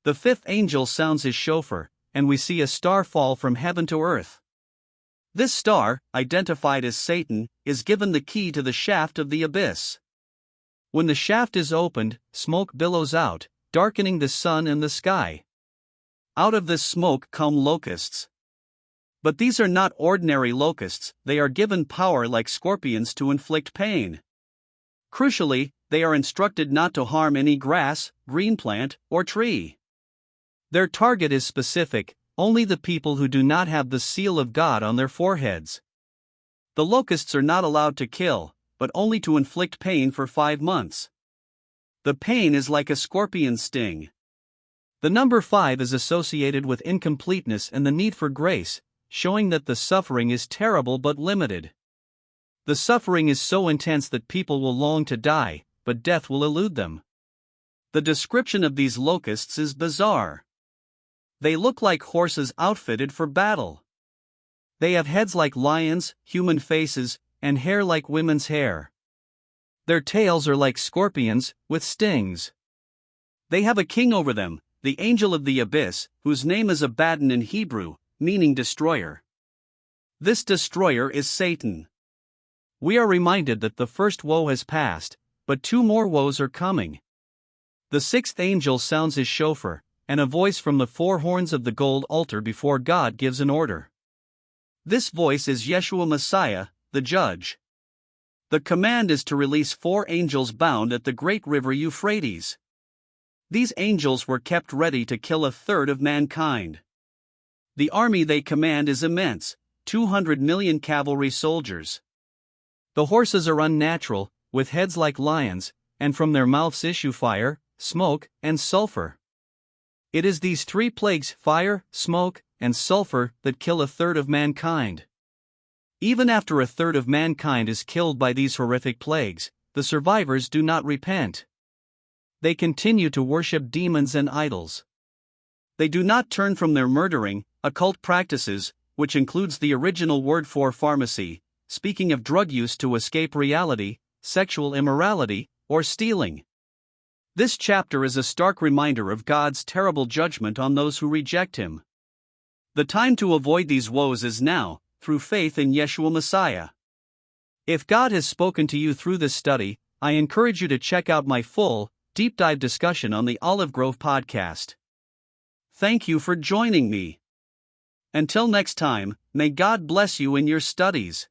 The fifth angel sounds his shofar, and we see a star fall from heaven to earth. This star, identified as Satan, is given the key to the shaft of the abyss. When the shaft is opened, smoke billows out, darkening the sun and the sky. Out of this smoke come locusts. But these are not ordinary locusts, they are given power like scorpions to inflict pain. Crucially, they are instructed not to harm any grass, green plant, or tree. Their target is specific, only the people who do not have the seal of God on their foreheads. The locusts are not allowed to kill, but only to inflict pain for 5 months. The pain is like a scorpion's sting. The number 5 is associated with incompleteness and the need for grace, showing that the suffering is terrible but limited. The suffering is so intense that people will long to die, but death will elude them. The description of these locusts is bizarre. They look like horses outfitted for battle. They have heads like lions, human faces, and hair like women's hair. Their tails are like scorpions, with stings. They have a king over them, the angel of the abyss, whose name is Abaddon in Hebrew, meaning destroyer. This destroyer is Satan. We are reminded that the first woe has passed, but 2 more woes are coming. The sixth angel sounds his shofar, and a voice from the 4 horns of the gold altar before God gives an order. This voice is Yeshua Messiah, the judge. The command is to release 4 angels bound at the great river Euphrates. These angels were kept ready to kill 1/3 of mankind. The army they command is immense, 200 million cavalry soldiers. The horses are unnatural, with heads like lions, and from their mouths issue fire, smoke, and sulfur. It is these 3 plagues, fire, smoke, and sulfur, that kill 1/3 of mankind. Even after 1/3 of mankind is killed by these horrific plagues, the survivors do not repent. They continue to worship demons and idols. They do not turn from their murdering, occult practices, which includes the original word for pharmacy, speaking of drug use to escape reality, sexual immorality, or stealing. This chapter is a stark reminder of God's terrible judgment on those who reject Him. The time to avoid these woes is now, through faith in Yeshua Messiah. If God has spoken to you through this study, I encourage you to check out my full, deep dive discussion on the Olive Grove podcast. Thank you for joining me. Until next time, may God bless you in your studies.